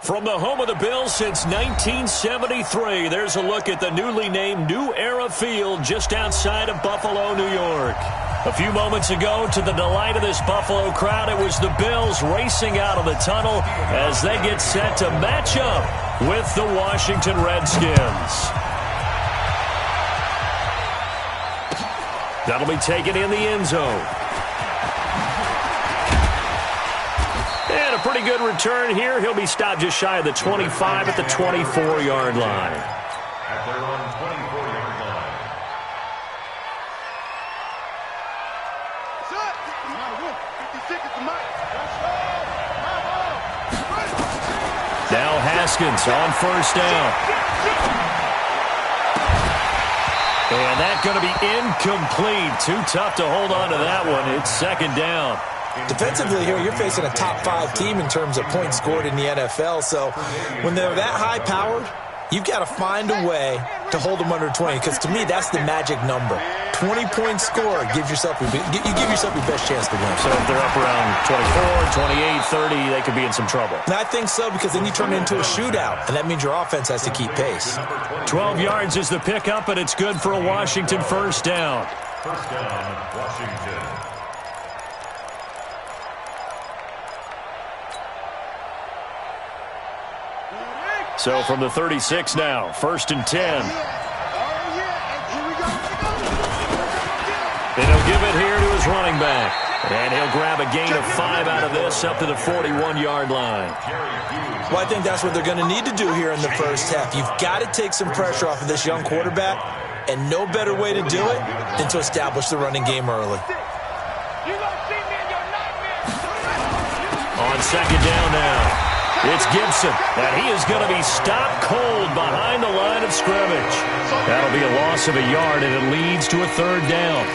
From the home of the Bills since 1973, there's a look at the newly named New Era Field just outside of Buffalo, New York. A few moments ago, to the delight of this Buffalo crowd, it was the Bills racing out of the tunnel as they get set to match up with the Washington Redskins. That'll be taken in the end zone. And a pretty good return here. He'll be stopped just shy of the 25 at the 24-yard line. At their own 24-yard line. Now Haskins on first down. And that's going to be incomplete. Too tough to hold on to that one. It's second down. Defensively here, you're facing a top-5 team in terms of points scored in the NFL. So when they're that high-powered, you've got to find a way to hold them under 20. Because to me, that's the magic number. 20-point score, you give yourself your best chance to win. So if they're up around 24, 28, 30, they could be in some trouble. And I think so, because then you turn it into a shootout, and that means your offense has to keep pace. 12 yards is the pickup, and it's good for a Washington first down. First down, Washington. So from the 36 now, first and 10. And he'll give it here to his running back. And he'll grab a gain of 5 out of this up to the 41-yard line. Well, I think that's what they're going to need to do here in the first half. You've got to take some pressure off of this young quarterback, and no better way to do it than to establish the running game early. On second down now. It's Gibson, and he is going to be stopped cold behind the line of scrimmage. That'll be a loss of a yard, and it leads to a third down.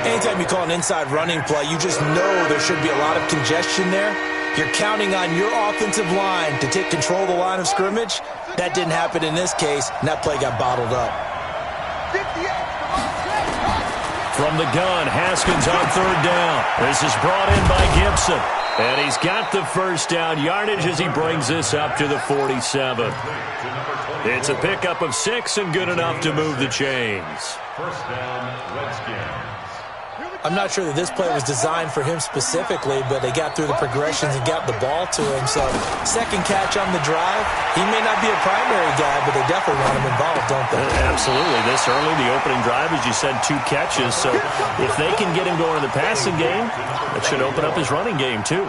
Anytime you call an inside running play, you just know there should be a lot of congestion there. You're counting on your offensive line to take control of the line of scrimmage. That didn't happen in this case, and that play got bottled up. From the gun, Haskins on third down. This is brought in by Gibson. And he's got the first down yardage as he brings this up to the 47. It's a pickup of 6 and good enough to move the chains. First down, Redskins. I'm not sure that this play was designed for him specifically, but they got through the progressions and got the ball to him. So second catch on the drive. He may not be a primary guy, but they definitely want him involved, don't they? Absolutely. This early, the opening drive, as you said, 2 catches. So if they can get him going in the passing game, that should open up his running game too.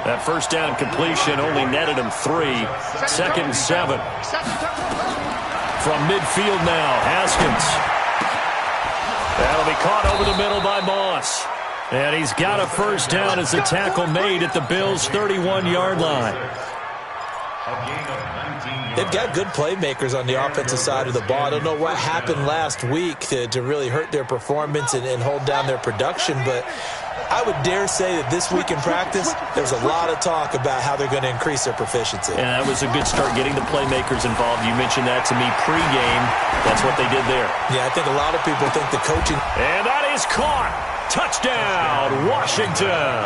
That first down completion only netted him 3. Second and 7. From midfield now, Haskins. That'll be caught over the middle by Moss. And he's got a first down as the tackle made at the Bills' 31-yard line. They've got good playmakers on the offensive side of the ball. I don't know what happened last week to really hurt their performance and hold down their production, but I would dare say that this week in practice, there's a lot of talk about how they're going to increase their proficiency. And that was a good start, getting the playmakers involved. You mentioned that to me pregame. That's what they did there. Yeah, I think a lot of people think the coaching... And that is caught. Touchdown, Washington.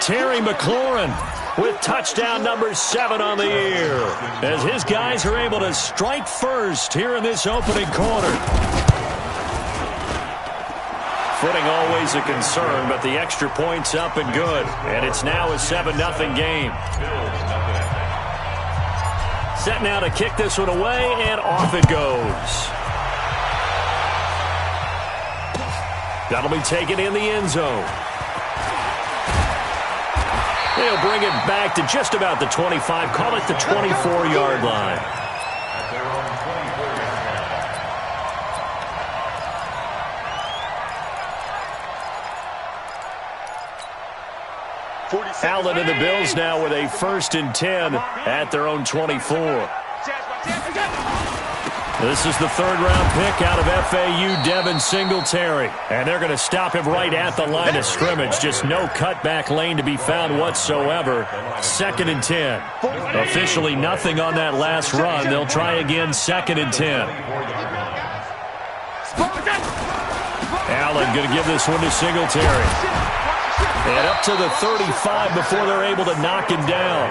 Terry McLaurin with touchdown number 7 on the year, as his guys are able to strike first here in this opening quarter. Footing always a concern, but the extra point's up and good. And it's now a 7-0 game. Set now to kick this one away, and off it goes. That'll be taken in the end zone. They'll bring it back to just about the 25. Call it the 24-yard line. Allen and the Bills now with a first and 10 at their own 24. This is the third-round pick out of FAU, Devin Singletary. And they're going to stop him right at the line of scrimmage. Just no cutback lane to be found whatsoever. Second and 10. Officially nothing on that last run. They'll try again, second and 10. Allen going to give this one to Singletary. And up to the 35 before they're able to knock him down.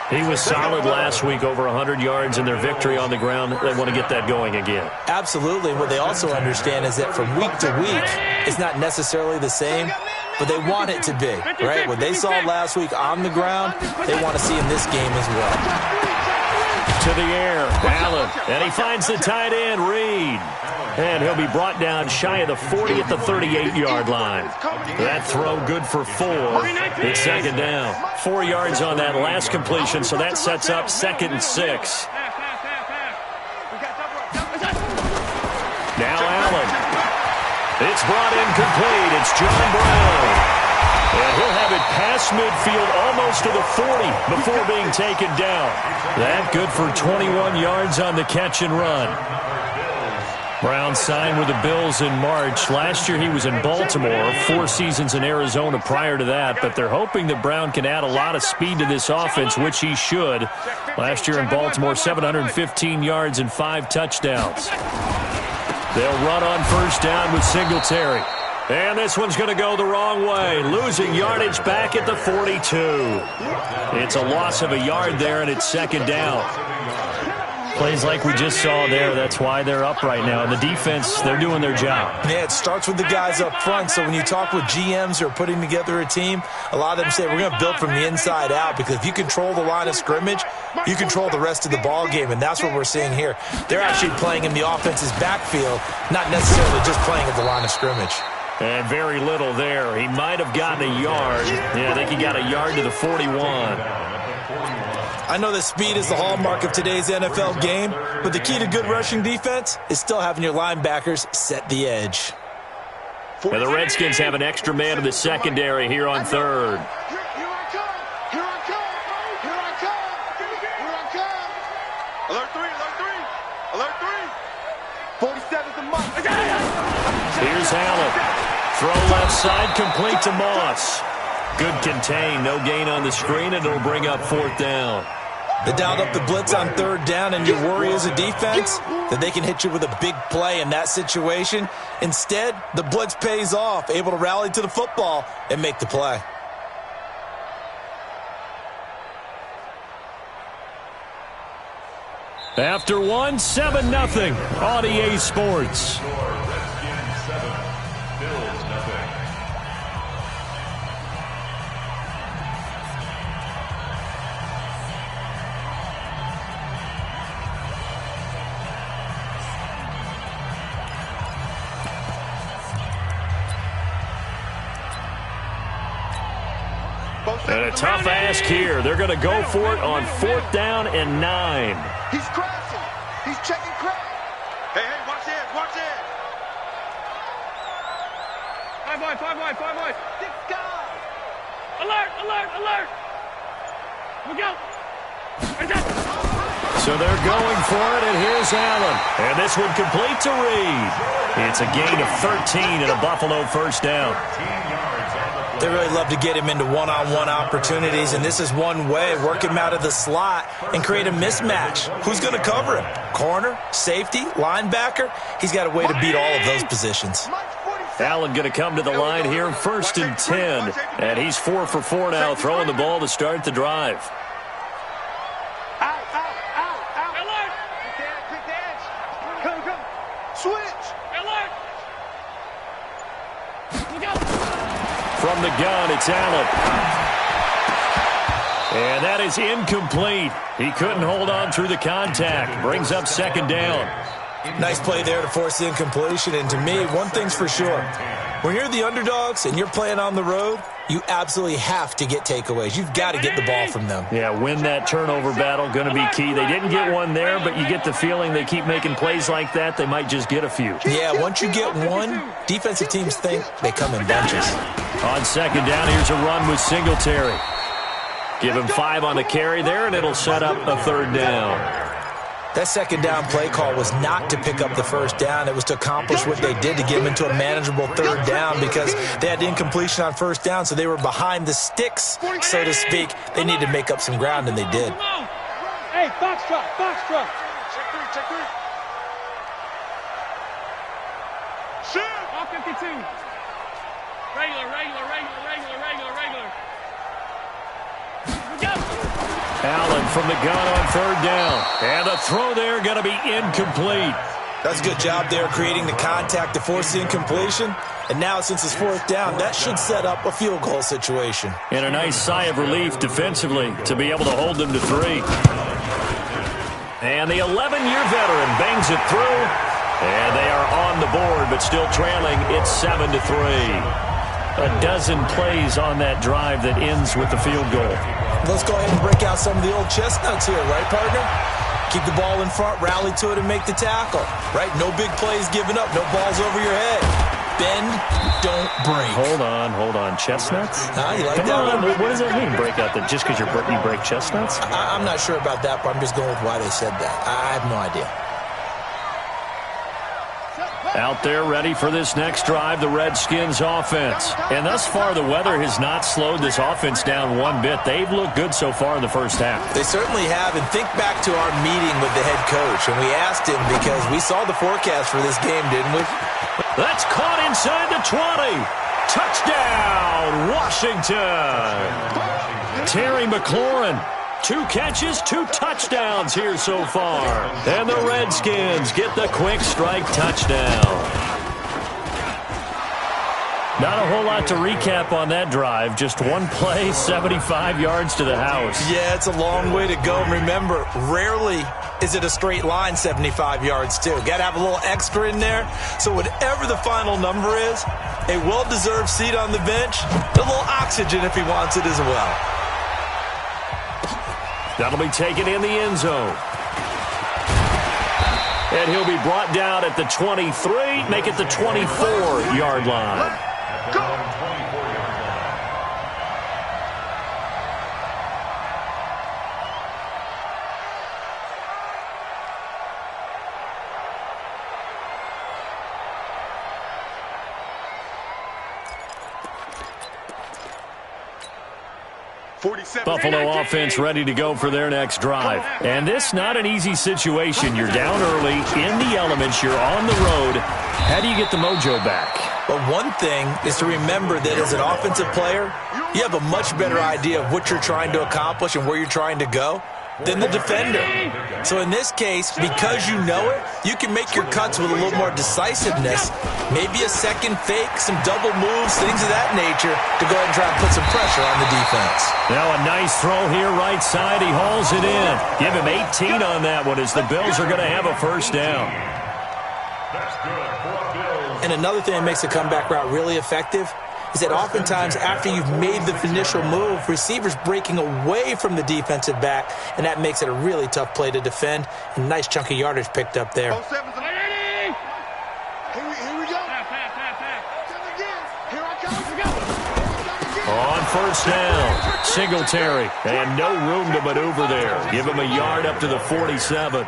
He was solid last week, over 100 yards in their victory on the ground. They want to get that going again. Absolutely. What they also understand is that from week to week, it's not necessarily the same, but they want it to be, right? What they saw last week on the ground, they want to see in this game as well. To the air, Allen, and he finds the tight end, Reed. And he'll be brought down shy of the 40 at the 38-yard line. That throw good for 4. It's second down. 4 yards on that last completion, so that sets up 2nd and 6. Now Allen. It's brought in complete. It's John Brown. And he'll have it past midfield almost to the 40 before being taken down. That good for 21 yards on the catch and run. Brown signed with the Bills in March. Last year he was in Baltimore, 4 seasons in Arizona prior to that, but they're hoping that Brown can add a lot of speed to this offense, which he should. Last year in Baltimore, 715 yards and 5 touchdowns. They'll run on first down with Singletary. And this one's going to go the wrong way, losing yardage back at the 42. It's a loss of a yard there, and it's second down. Plays like we just saw there, that's why they're up right now. And the defense, they're doing their job. Yeah, it starts with the guys up front. So when you talk with GMs who are putting together a team, a lot of them say we're going to build from the inside out, because if you control the line of scrimmage, you control the rest of the ball game, and that's what we're seeing here. They're actually playing in the offense's backfield, not necessarily just playing at the line of scrimmage. And very little there. He might have gotten a yard. Yeah, I think he got a yard to the 41. I know that speed is the hallmark of today's NFL game, but the key to good rushing defense is still having your linebackers set the edge. And the Redskins have an extra man in the secondary here on third. Here I come. Here I come. Here I come. Here I come. Alert 3. Alert 3. Alert 3. 47's the mark. Here's Allen. Throw left side, complete to Moss. Good contain, no gain on the screen, and it'll bring up 4th down. They dialed up the blitz on 3rd down, and your worry as a defense that they can hit you with a big play in that situation. Instead, the blitz pays off, able to rally to the football and make the play. After 1, 7-0 on EA Sports. Redskins 7, Bills 0. And a tough ask here. They're going to go for it on 4th down and 9. He's crashing. He's checking crash. Hey, watch it. Watch it. 5 wide. 6 guys. Alert. Look out. So they're going for it, and here's Allen. And this one complete to Reed. It's a gain of 13 and a Buffalo first down. They really love to get him into one-on-one opportunities, and this is one way. Work him out of the slot and create a mismatch. Who's going to cover him? Corner, safety, linebacker? He's got a way to beat all of those positions. Allen going to come to the line here, 1st and 10. And he's 4 for 4 now, throwing the ball to start the drive. Out. Alert. Pick the edge. Come. Switch. Alert. Look out. From the gun, it's Allen. And that is incomplete. He couldn't hold on through the contact. Brings up 2nd down. Nice play there to force the incompletion. And to me, one thing's for sure. When you're the underdogs and you're playing on the road, you absolutely have to get takeaways. You've got to get the ball from them. Yeah, win that turnover battle, going to be key. They didn't get one there, but you get the feeling they keep making plays like that, they might just get a few. Yeah, once you get one, defensive teams think they come in bunches. On 2nd down, here's a run with Singletary. Give him 5 on the carry there, and it'll set up a 3rd down. That 2nd down play call was not to pick up the 1st down. It was to accomplish what they did to get them into a manageable 3rd down, because they had incompletion on 1st down, so they were behind the sticks, so to speak. They needed to make up some ground, and they did. Hey, box truck. Check 3. Shoot. All 52. Allen from the gun on third down. And the throw there going to be incomplete. That's a good job there creating the contact to force the incompletion. And now since it's fourth down, that should set up a field goal situation. And a nice sigh of relief defensively to be able to hold them to 3. And the 11-year veteran bangs it through. And they are on the board, but still trailing. It's 7-3. A dozen plays on that drive that ends with the field goal. Let's go ahead and break out some of the old chestnuts here, right, partner? Keep the ball in front, rally to it, and make the tackle, right? No big plays given up, no balls over your head. Bend, don't break. Hold on. Chestnuts? You like Come that on. one? What does that mean, break out? That just because you break chestnuts? I'm not sure about that, but I'm just going with why they said that. I have no idea. Out there ready for this next drive, the Redskins offense. And thus far, the weather has not slowed this offense down one bit. They've looked good so far in the first half. They certainly have, and think back to our meeting with the head coach, and we asked him because we saw the forecast for this game, didn't we? That's caught inside the 20. Touchdown, Washington. Terry McLaurin. 2 catches, 2 touchdowns here so far. And the Redskins get the quick strike touchdown. Not a whole lot to recap on that drive. Just one play, 75 yards to the house. Yeah, it's a long way to go. Remember, rarely is it a straight line 75 yards, too. Got to have a little extra in there. So whatever the final number is, a well-deserved seat on the bench, a little oxygen if he wants it as well. That'll be taken in the end zone. And he'll be brought down at the 23, make it the 24-yard line. Buffalo offense ready to go for their next drive. And this not an easy situation. You're down early, in the elements, you're on the road. How do you get the mojo back? Well, one thing is to remember that as an offensive player, you have a much better idea of what you're trying to accomplish and where you're trying to go than the defender. So in this case, because you know it, you can make your cuts with a little more decisiveness, maybe a second fake, some double moves, things of that nature to go ahead and try and put some pressure on the defense. Now a nice throw here right side. He hauls it in. Give him 18 on that one as the Bills are going to have a first down. And another thing that makes the comeback route really effective is that oftentimes after you've made the initial move, receivers breaking away from the defensive back, and that makes it a really tough play to defend. A nice chunk of yardage picked up there. Here we go. Here I come. On first down, Singletary, and no room to maneuver there. Give him a yard up to the 47.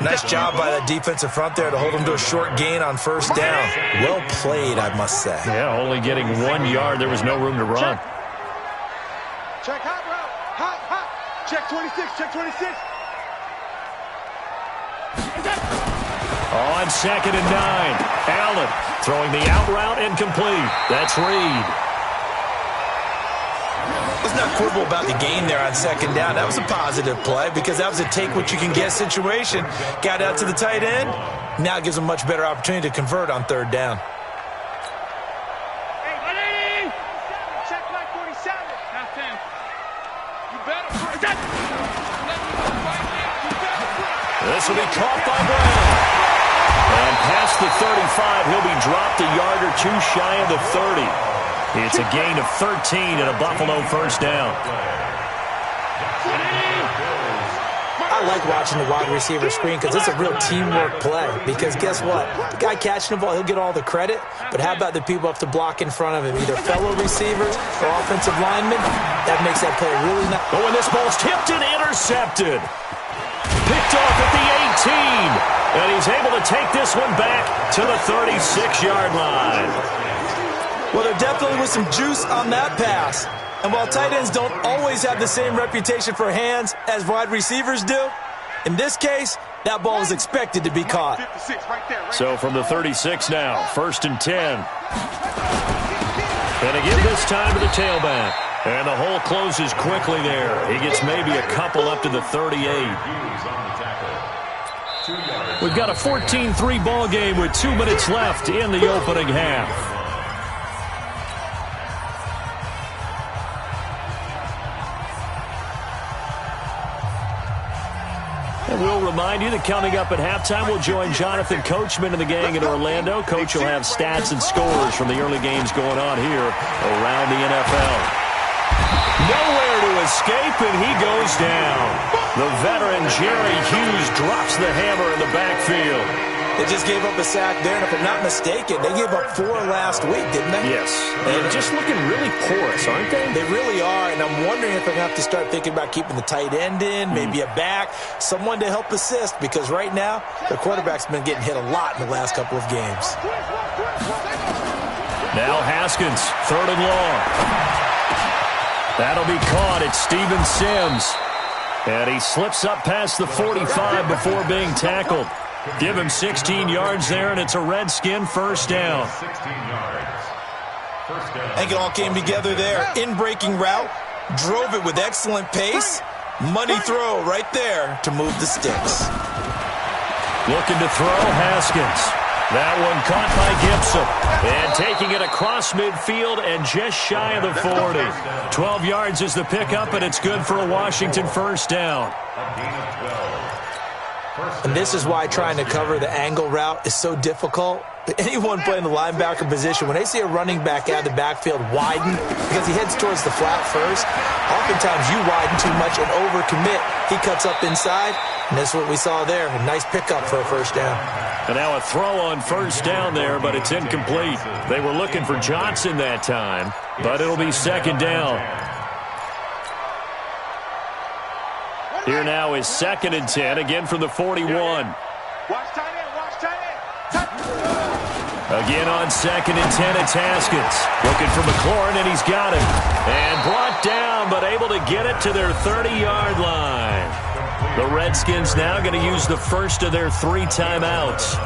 Nice job by that defensive front there to hold him to a short gain on first down. Well played, I must say. Yeah, only getting 1 yard. There was no room to run. Check hot route. Hot. Check 26. Check 26. On 2nd and 9. Allen throwing the out route incomplete. That's Reed. Let's not quibble about the gain there on 2nd down. That was a positive play because that was a take-what-you-can-get situation. Got out to the tight end. Now it gives them a much better opportunity to convert on 3rd down. Hey, check my 47. Half 10. You better. This will be caught by Brown. And past the 35, he'll be dropped a yard or two shy of the 30. It's a gain of 13 and a Buffalo first down. I like watching the wide receiver screen because it's a real teamwork play. Because guess what? The guy catching the ball, he'll get all the credit. But how about the people up to block in front of him? Either fellow receivers or offensive linemen. That makes that play really nice. Oh, and this ball's tipped and intercepted. Picked off at the 18. And he's able to take this one back to the 36-yard line. Well, there definitely was some juice on that pass. And while tight ends don't always have the same reputation for hands as wide receivers do, in this case, That ball is expected to be caught. So from the 36 now, 1st and 10. And again this time to the tailback. And the hole closes quickly there. He gets maybe a couple up to the 38. We've got a 14-3 ball game with 2 minutes left in the opening half. And we'll remind you that coming up at halftime, we'll join Jonathan Coachman and the gang in Orlando. Coach will have stats and scores from the early games going on here around the NFL. Nowhere to escape, and he goes down. The veteran Jerry Hughes drops the hammer in the backfield. They just gave up a sack there, and if I'm not mistaken, they gave up 4 last week, didn't they? Yes. They're just looking really porous, aren't they? They really are, and I'm wondering if they're going to have to start thinking about keeping the tight end in, maybe a back, someone to help assist, because right now, their quarterback's been getting hit a lot in the last couple of games. Now Haskins, 3rd and long. That'll be caught. It's Steven Sims. And he slips up past the 45 before being tackled. Give him 16 yards there, and it's a Redskin 1st down. 16 yards. 1st down. I think it all came together there. In-breaking route, drove it with excellent pace. Money throw right there to move the sticks. Looking to throw, Haskins. That one caught by Gibson. And taking it across midfield and just shy of the 40. 12 yards is the pickup, and it's good for a Washington 1st down. A gain of 12. And this is why trying to cover the angle route is so difficult. Anyone playing the linebacker position, when they see a running back out of the backfield widen, because he heads towards the flat first, oftentimes you widen too much and overcommit. He cuts up inside, and that's what we saw there. A nice pickup for a 1st down. And now a throw on 1st down there, but it's incomplete. They were looking for Johnson that time, but it'll be 2nd down. Here now is 2nd and 10, again from the 41. Watch tight end, watch tight end. Again on 2nd and 10, it's Haskins. Looking for McLaurin, and he's got him. And brought down, but able to get it to their 30-yard line. The Redskins now going to use the first of their 3 timeouts,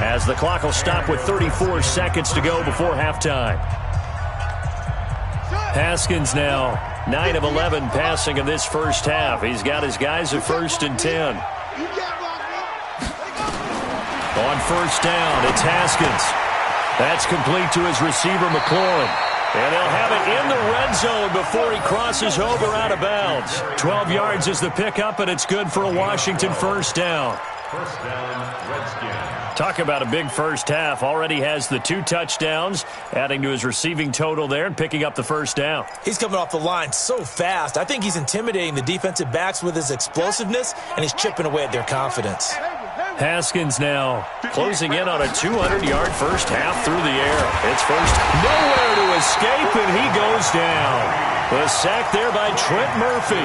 as the clock will stop with 34 seconds to go before halftime. Haskins now 9 of 11 passing in this 1st half. He's got his guys at 1st and 10. On 1st down, it's Haskins. That's complete to his receiver, McLaurin. And they'll have it in the red zone before he crosses over out of bounds. 12 yards is the pickup, and it's good for a Washington 1st down. 1st down, Redskins. Talk about a big 1st half. Already has the 2 touchdowns, adding to his receiving total there and picking up the 1st down. He's coming off the line so fast. I think he's intimidating the defensive backs with his explosiveness, and he's chipping away at their confidence. Haskins now closing in on a 200-yard 1st half through the air. It's 1st. Nowhere to escape, and he goes down. The sack there by Trent Murphy.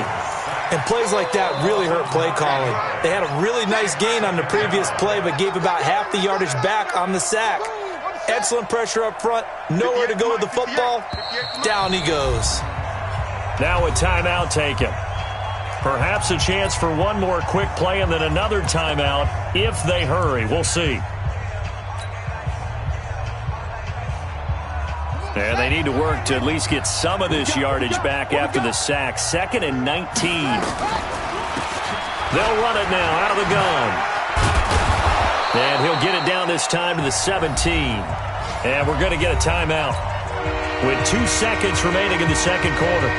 And plays like that really hurt play calling. They had a really nice gain on the previous play, but gave about half the yardage back on the sack. Excellent pressure up front. Nowhere to go with the football. Down he goes. Now a timeout taken. Perhaps a chance for one more quick play and then another timeout if they hurry. We'll see. And they need to work to at least get some of this yardage back after the sack. 2nd and 19. They'll run it now out of the gun. And he'll get it down this time to the 17. And we're going to get a timeout with 2 seconds remaining in the 2nd quarter.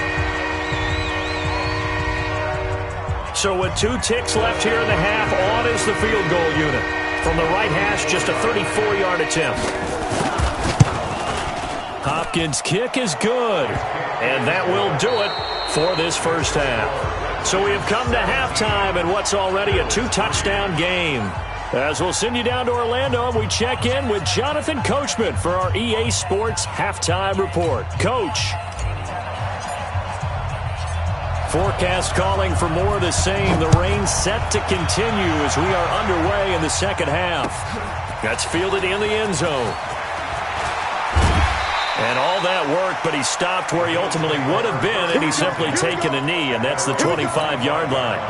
So with 2 ticks left here in the half, on is the field goal unit. From the right hash, just a 34-yard attempt. Hopkins' kick is good, and that will do it for this 1st half. So we have come to halftime in what's already a 2-touchdown game. As we'll send you down to Orlando, and we check in with Jonathan Coachman for our EA Sports Halftime Report. Coach. Forecast calling for more of the same. The rain set to continue as we are underway in the 2nd half. That's fielded in the end zone. And all that work, but he stopped where he ultimately would have been, and he's simply taken a knee, and that's the 25-yard line.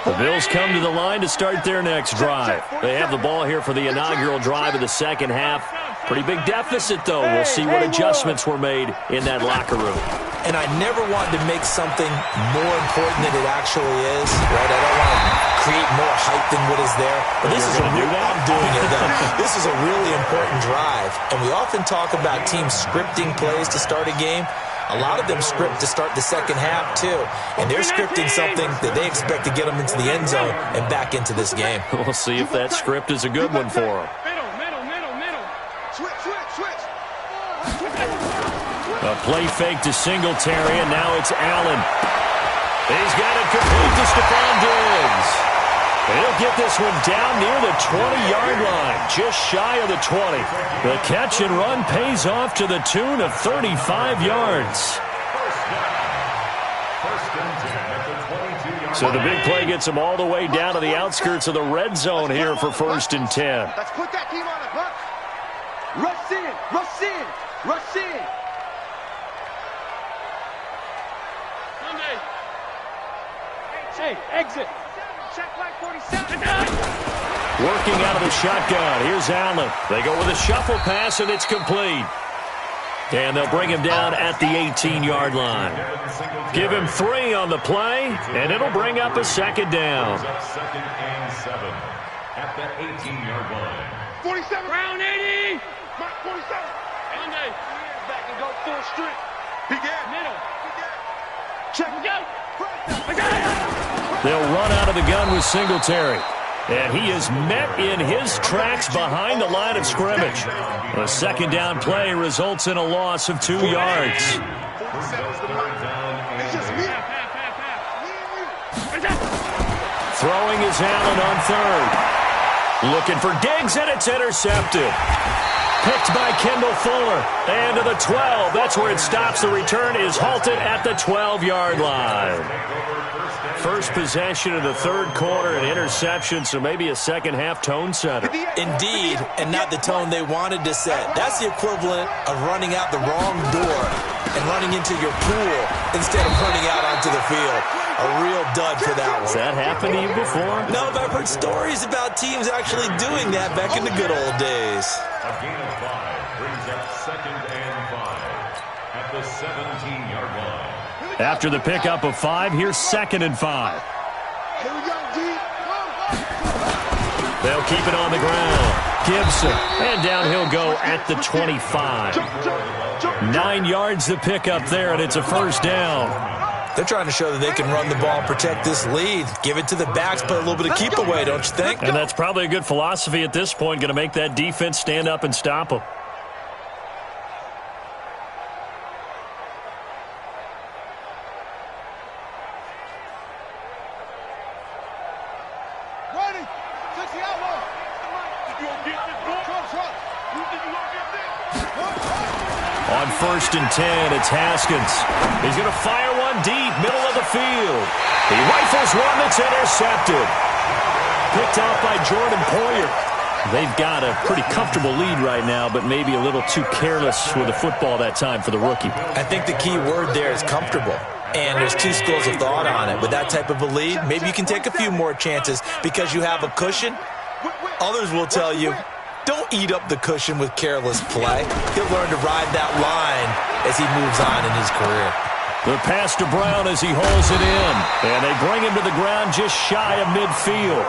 The Bills come to the line to start their next drive. They have the ball here for the inaugural drive of the second half. Pretty big deficit, though. We'll see what adjustments were made in that locker room. And I never want to make something more important than it actually is, right? I don't want to create more hype than what is there. But this is a real, I'm doing it, though. This is a really important drive. And we often talk about teams scripting plays to start a game. A lot of them script to start the second half, too. And they're scripting something that they expect to get them into the end zone and back into this game. We'll see if that script is a good one for them. Middle. Switch. A play fake to Singletary, and now it's Allen. He's got it complete to Stephon Diggs. He'll get this one down near the 20-yard line, just shy of the 20. The catch and run pays off to the tune of 35 yards. So the big play gets him all the way down to the outskirts of the red zone here for 1st and 10. Let's put that team on the buck. Rush in. Hey, exit. Check like 47. Working out of the shotgun. Here's Allen. They go with a shuffle pass, and it's complete. And they'll bring him down at the 18-yard line. Give him 3 on the play, and it'll bring up a second down. 2nd and 7 at the 18-yard line. 47. Round 80. Mark 47. Monday. Back and go full strength. Begin. Middle. Check. Go. They'll run out of the gun with Singletary. And he is met in his tracks behind the line of scrimmage. A second down play results in a loss of 2 yards. Throwing is Allen on 3rd. Looking for Diggs, and it's intercepted. Picked by Kendall Fuller. And to the 12. That's where it stops. The return is halted at the 12-yard line. First possession of the 3rd quarter, an interception, so maybe a second-half tone setter. Indeed, and not the tone they wanted to set. That's the equivalent of running out the wrong door and running into your pool instead of running out onto the field. A real dud for that one. Has that happened to you before? No, but I've heard stories about teams actually doing that back in the good old days. A gain of 5 brings up 2nd and 5 at the 17-yard line. After the pickup of 5, here's 2nd and 5. Here we go, D. They'll keep it on the ground. Gibson, and down he'll go at the 25. 9 yards the pickup there, and it's a 1st down. They're trying to show that they can run the ball, protect this lead. Give it to the backs, play a little bit of keep away, don't you think? And that's probably a good philosophy at this point, going to make that defense stand up and stop them. On 1st and 10, it's Haskins. He's going to fire one deep, middle of the field. He rifles one that's intercepted. Picked off by Jordan Poyer. They've got a pretty comfortable lead right now, but maybe a little too careless with the football that time for the rookie. I think the key word there is comfortable. And there's 2 schools of thought on it. With that type of a lead, maybe you can take a few more chances because you have a cushion. Others will tell you, don't eat up the cushion with careless play. He'll learn to ride that line as he moves on in his career. The pass to Brown as he hauls it in. And they bring him to the ground just shy of midfield.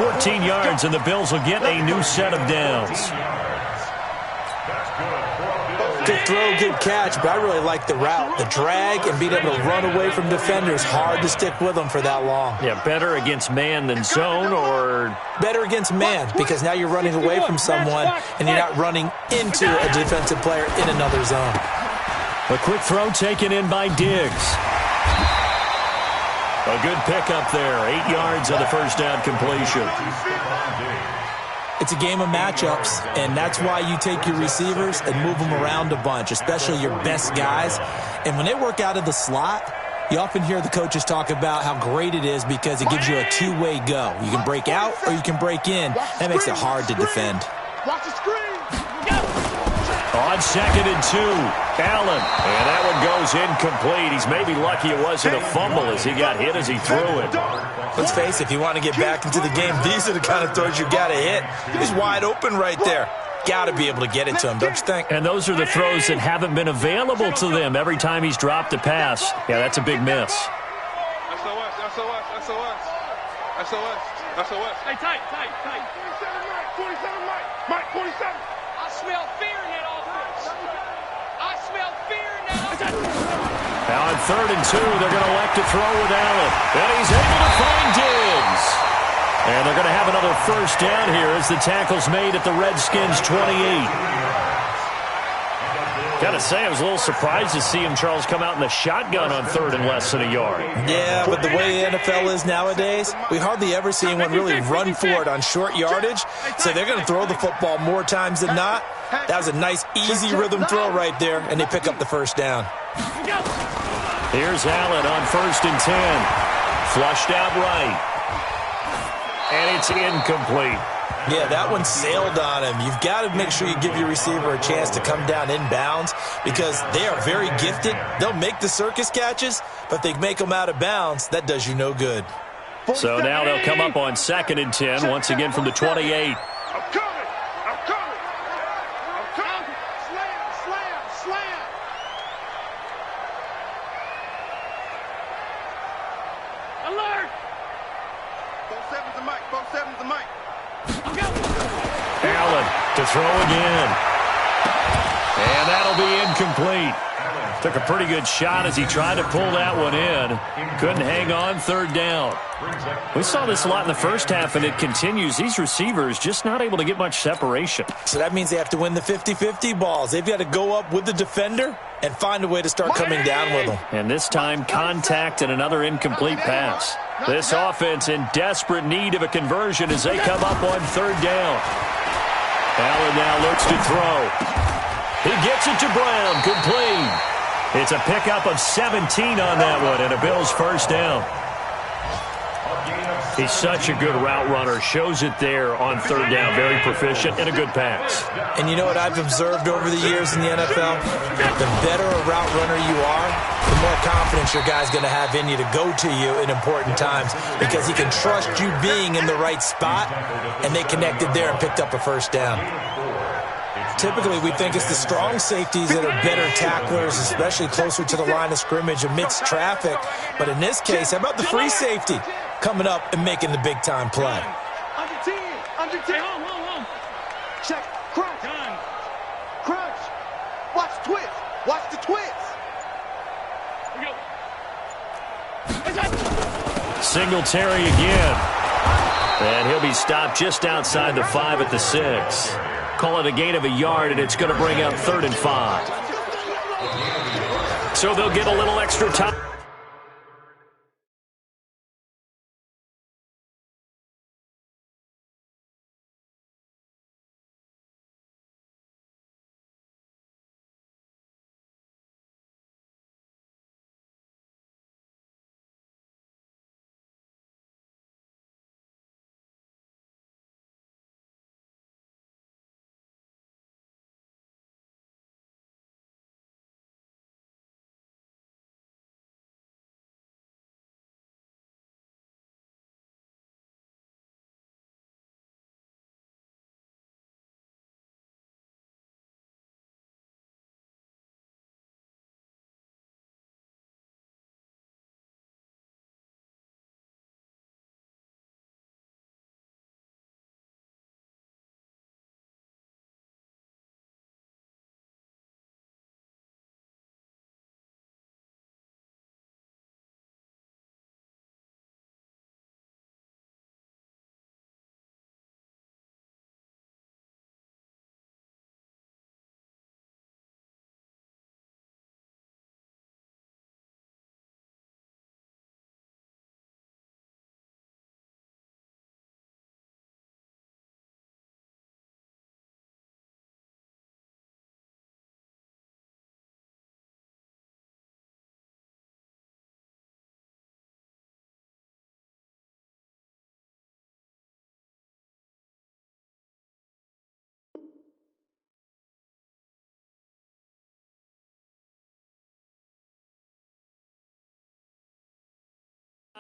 14 yards, and the Bills will get a new set of downs. Good throw, good catch, but I really like the route. The drag and being able to run away from defenders, hard to stick with them for that long. Yeah, better against man than zone, or better against man, because now you're running away from someone and you're not running into a defensive player in another zone. A quick throw taken in by Diggs. A good pickup there. 8 yards on the 1st down completion. It's a game of matchups, and that's why you take your receivers and move them around a bunch, especially your best guys. And when they work out of the slot, you often hear the coaches talk about how great it is because it gives you a two-way go. You can break out or you can break in. That makes it hard to defend. Watch the screen. On 2nd and 2, Allen. And that one goes incomplete. He's maybe lucky it wasn't a fumble as he got hit as he threw it. Let's face it, if you want to get back into the game, these are the kind of throws you got to hit. He's wide open right there. Got to be able to get it to him, don't you think? And those are the throws that haven't been available to them every time he's dropped a pass. Yeah, that's a big miss. SOS. Hey, tight. 47, Mike, 47. I smell fear in that offense. I smell fear in that offense. Now on 3rd and 2, they're going to elect to throw with Allen. And he's able to find Diggs. And they're going to have another first down here as the tackle's made at the Redskins' 28. Got to say, I was a little surprised to see him, Charles, come out in the shotgun on 3rd and less than a yard. Yeah, but the way the NFL is nowadays, we hardly ever see anyone really run for it on short yardage. So they're going to throw the football more times than not. That was a nice, easy rhythm throw right there, and they pick up the first down. Here's Allen on 1st and 10. Flushed out right. And it's incomplete. Yeah, that one sailed on him. You've got to make sure you give your receiver a chance to come down inbounds because they are very gifted. They'll make the circus catches, but if they make them out of bounds, that does you no good. So now they'll come up on 2nd and 10, once again from the 28. I'm coming. Slam. Alert. Both sevens to Mike. Allen to throw again. And that'll be incomplete. Took a pretty good shot as he tried to pull that one in. Couldn't hang on 3rd down. We saw this a lot in the first half, and it continues. These receivers just not able to get much separation. So that means they have to win the 50-50 balls. They've got to go up with the defender and find a way to start coming down with them. And this time, contact and another incomplete pass. This offense in desperate need of a conversion as they come up on 3rd down. Allen now looks to throw. He gets it to Brown, complete. It's a pickup of 17 on that one, and a Bills first down. He's such a good route runner. Shows it there on 3rd down. Very proficient and a good pass. And you know what I've observed over the years in the NFL? The better a route runner you are, the more confidence your guy's going to have in you to go to you in important times because he can trust you being in the right spot, and they connected there and picked up a first down. Typically, we think it's the strong safeties that are better tacklers, especially closer to the line of scrimmage amidst traffic. But in this case, how about the free safety coming up and making the big-time play? Under 10. Home. Check. Crunch. Watch the twist. Here we go. Singletary again. And he'll be stopped just outside the 5 at the 6. Call it a gain of a yard, and it's going to bring up 3rd and 5. So they'll get a little extra time.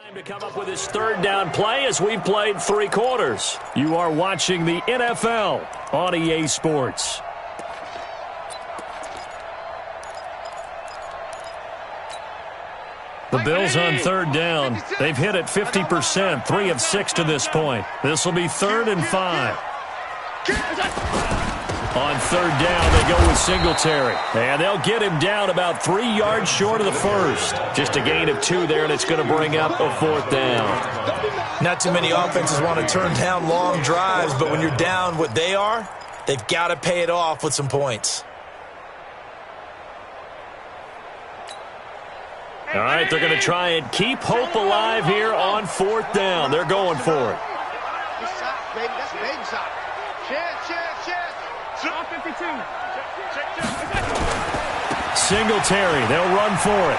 Time to come up with his third down play as we've played 3 quarters. You are watching the NFL on EA Sports. The Bills on third down. They've hit it 50%, 3 of 6 to this point. This will be 3rd and 5. On third down, they go with Singletary. And they'll get him down about 3 yards short of the first. Just a gain of 2 there, and it's going to bring up a 4th down. Not too many offenses want to turn down long drives, but when you're down what they are, they've got to pay it off with some points. All right, they're going to try and keep hope alive here on 4th down. They're going for it. Singletary, they'll run for it.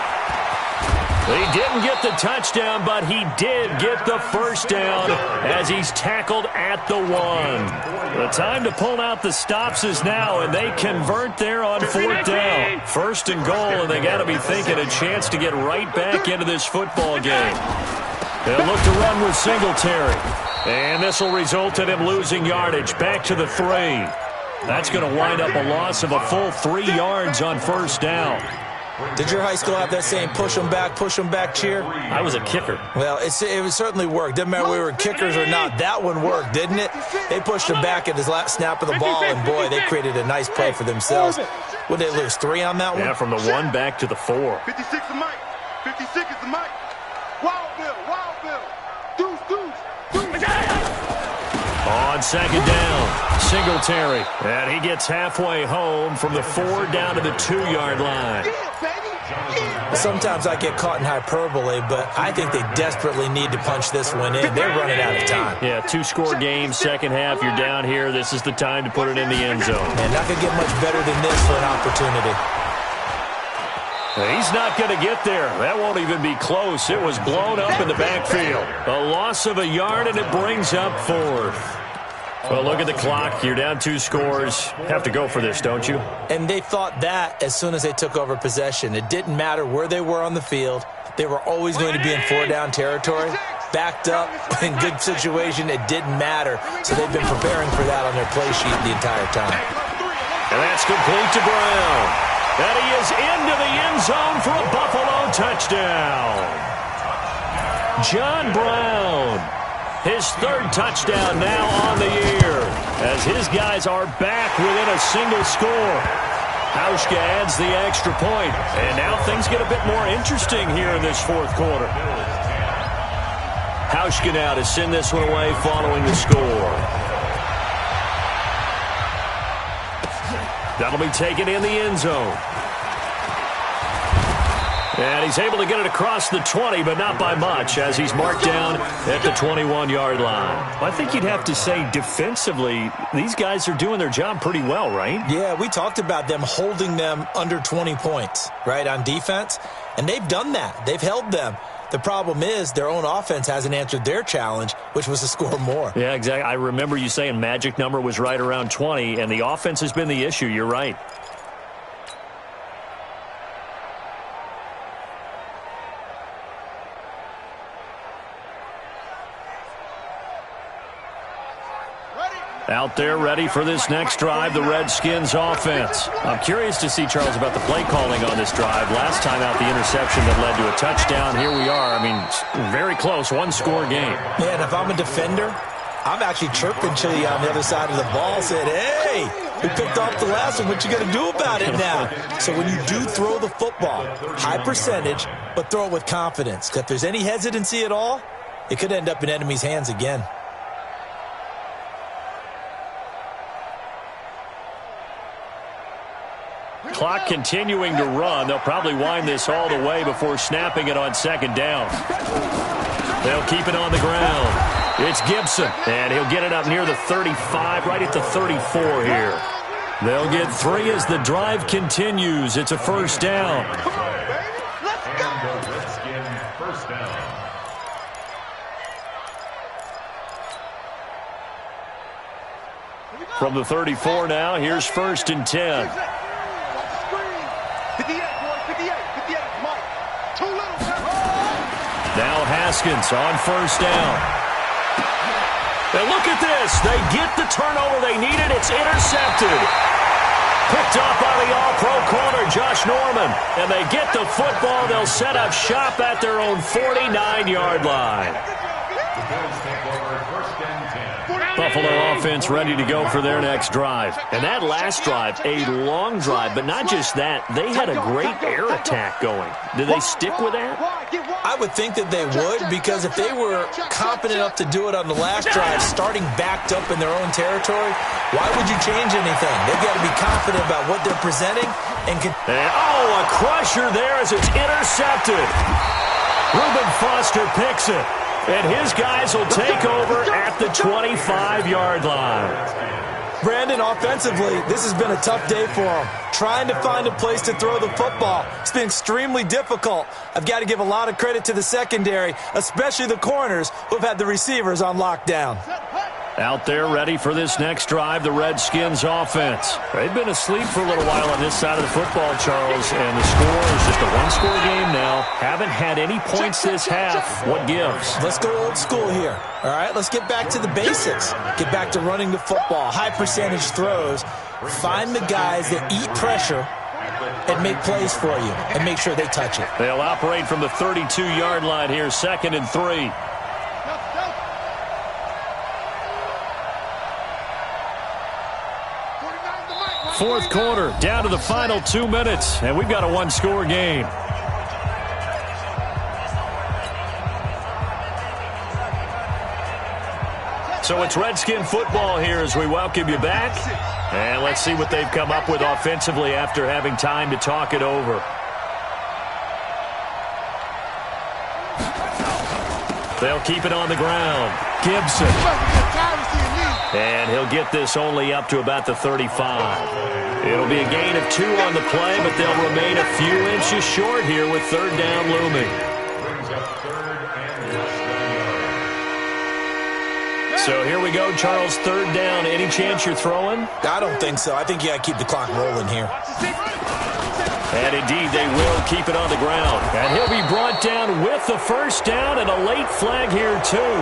He didn't get the touchdown, but he did get the first down as he's tackled at the 1. The time to pull out the stops is now, and they convert there on 4th down. 1st and goal, and they got to be thinking a chance to get right back into this football game. They'll look to run with Singletary, and this will result in him losing yardage back to the 3. That's going to wind up a loss of a full 3 yards on 1st down. Did your high school have that saying, push them back cheer? I was a kicker. Well, it certainly worked. Didn't matter whether we were kickers or not. That one worked, didn't it? They pushed him back at his last snap of the ball, and, boy, they created a nice play for themselves. Would they lose 3 on that one? Yeah, from the 1 back to the 4. 56 is Mike. 56 is the Mike. Wild Bill. Deuce. On 2nd down, Singletary. And he gets halfway home from the 4 down to the 2-yard line. Sometimes I get caught in hyperbole, but I think they desperately need to punch this one in. They're running out of time. Yeah, 2-score game, second half, you're down here. This is the time to put it in the end zone. And not going to get much better than this for an opportunity. He's not going to get there. That won't even be close. It was blown up in the backfield. A loss of a yard, and it brings up 4th. Well, look at the clock. You're down 2 scores. Have to go for this, don't you? And they thought that as soon as they took over possession. It didn't matter where they were on the field. They were always going to be in 4-down territory. Backed up, in good situation, it didn't matter. So they've been preparing for that on their play sheet the entire time. And that's complete to Brown. And he is into the end zone for a Buffalo touchdown. John Brown. His 3rd touchdown now on the year as his guys are back within a single score. Hauschka adds the extra point, and now things get a bit more interesting here in this 4th quarter. Hauschka now to send this one away following the score. That'll be taken in the end zone. And he's able to get it across the 20, but not by much, as he's marked down at the 21-yard line. Well, I think you'd have to say defensively, these guys are doing their job pretty well, right? Yeah, we talked about them holding them under 20 points, right, on defense. And they've done that. They've held them. The problem is their own offense hasn't answered their challenge, which was to score more. Yeah, exactly. I remember you saying magic number was right around 20, and the offense has been the issue. You're right. Out there ready for this next drive, the Redskins offense. I'm curious to see, Charles, about the play calling on this drive. Last time out, the interception that led to a touchdown. Here we are. I mean, very close, 1-score game. Man, if I'm a defender, I'm actually chirping Chili on the other side of the ball, saying, hey, we picked off the last one. What you going to do about it now? So when you do throw the football, high percentage, but throw it with confidence. If there's any hesitancy at all, it could end up in enemy's hands again. Clock continuing to run. They'll probably wind this all the way before snapping it on 2nd down. They'll keep it on the ground. It's Gibson, and he'll get it up near the 35, right at the 34 here. They'll get 3 as the drive continues. It's a 1st down. From the 34 now, here's 1st and 10. 58, boy, 58, Mike. Too little. Now Haskins on first down. And look at this. They get the turnover they needed. It's intercepted. Picked off by the all-pro corner, Josh Norman. And they get the football. They'll set up shop at their own 49-yard line. Buffalo offense ready to go for their next drive. And that last drive, a long drive, but not just that. They had a great air attack going. Do they stick with that? I would think that they would, because if they were confident enough to do it on the last drive, starting backed up in their own territory, why would you change anything? They've got to be confident about what they're presenting. And a crusher there as it's intercepted. Reuben Foster picks it. And his guys will take over at the 25-yard line. Brandon, offensively, this has been a tough day for them. Trying to find a place to throw the football. It's been extremely difficult. I've got to give a lot of credit to the secondary, especially the corners who have had the receivers on lockdown. Out there ready for this next drive, the Redskins offense. They've been asleep for a little while on this side of the football, Charles, and the score is just a one-score game now. Haven't had any points this half. What gives? Let's go old school here. All right, let's get back to the basics. Get back to running the football, high percentage throws. Find the guys that eat pressure and make plays for you and make sure they touch it. They'll operate from the 32-yard line here, 2nd and 3. Fourth quarter, down to the final 2 minutes, and we've got a one-score game. So it's Redskin football here as we welcome you back. And let's see what they've come up with offensively after having time to talk it over. They'll keep it on the ground. Gibson. And he'll get this only up to about the 35. It'll be a gain of 2 on the play, but they'll remain a few inches short here with 3rd down looming. So here we go, Charles, 3rd down. Any chance you're throwing? I don't think so. I think you got to keep the clock rolling here. And indeed, they will keep it on the ground. And he'll be brought down with the 1st down and a late flag here, too.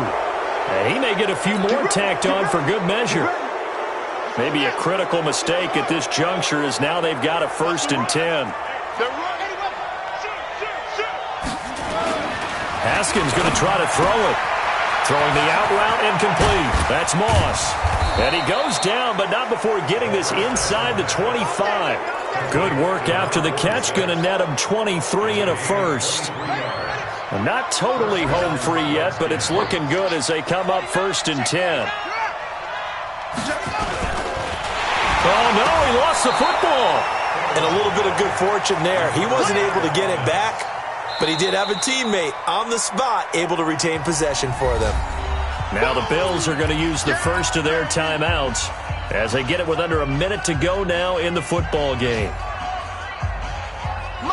And he may get a few more tacked on for good measure. Maybe a critical mistake at this juncture as now they've got a 1st and 10. Haskins going to try to throw it. Throwing the out route incomplete. That's Moss. And he goes down, but not before getting this inside the 25. Good work after the catch. Going to net him 23 and a 1st. Not totally home free yet, but it's looking good as they come up 1st and 10. Oh, no, he lost the football. And a little bit of good fortune there. He wasn't able to get it back, but he did have a teammate on the spot able to retain possession for them. Now the Bills are going to use the first of their timeouts as they get it with under a minute to go now in the football game.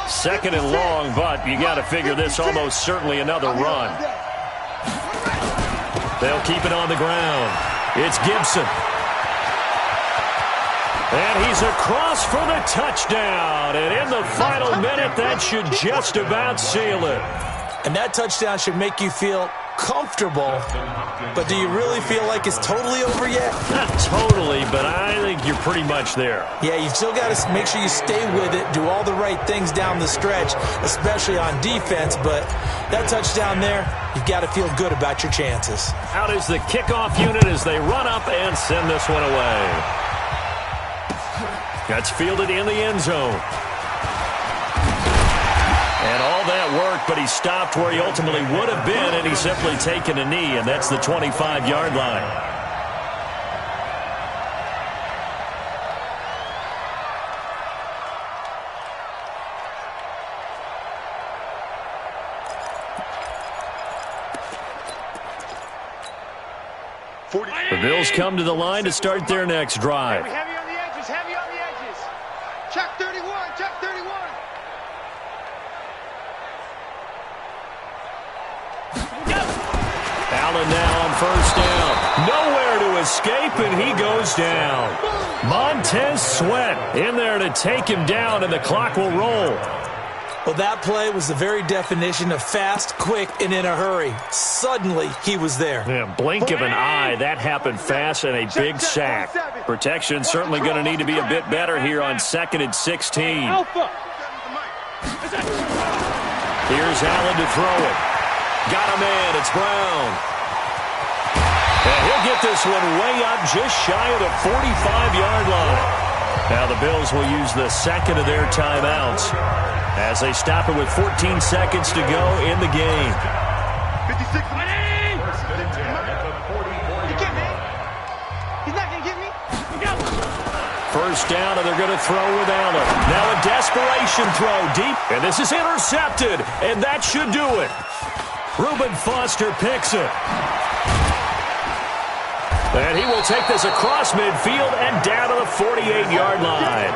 2nd and long, but you got to figure this almost certainly another run. They'll keep it on the ground. It's Gibson. And he's across for the touchdown. And in the final minute, that should just about seal it. And that touchdown should make you feel comfortable. But do you really feel like it's totally over yet? Not totally, but I think you're pretty much there. Yeah, you've still got to make sure you stay with it, do all the right things down the stretch, especially on defense. But that touchdown there, you've got to feel good about your chances. Out is the kickoff unit as they run up and send this one away. That's fielded in the end zone. And all that worked, but he stopped where he ultimately would have been, and he's simply taken a knee, and that's the 25-yard line. The Bills come to the line to start their next drive. Heavy on the edges, heavy on the edges. Check 31, check 31. Allen now on 1st down. Nowhere to escape, and he goes down. Montez Sweat in there to take him down, and the clock will roll. Well, that play was the very definition of fast, quick, and in a hurry. Suddenly, he was there. Yeah, blink of an eye. That happened fast and a big sack. Protection certainly going to need to be a bit better here on 2nd and 16. Alpha. Here's Allen to throw it. Got a man. It's Brown. And he'll get this one way up just shy of the 45-yard line. Now the Bills will use the second of their timeouts as they stop it with 14 seconds to go in the game. 56. He's not going to get me. First down, and they're going to throw with Allen. Now a desperation throw deep, and this is intercepted, and that should do it. Reuben Foster picks it. And he will take this across midfield and down to the 48-yard line.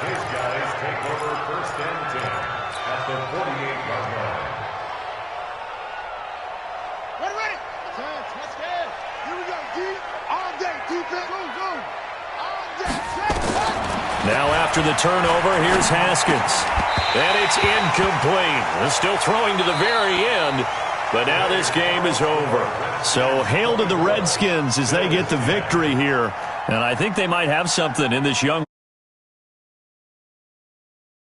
His guys take over 1st and 10 at the 48-yard line. Ready. Let's go. Here we go, D. All day, defense. Go. All day. Now after the turnover, here's Haskins. And it's incomplete. They're still throwing to the very end, but now this game is over. So hail to the Redskins as they get the victory here. And I think they might have something in this young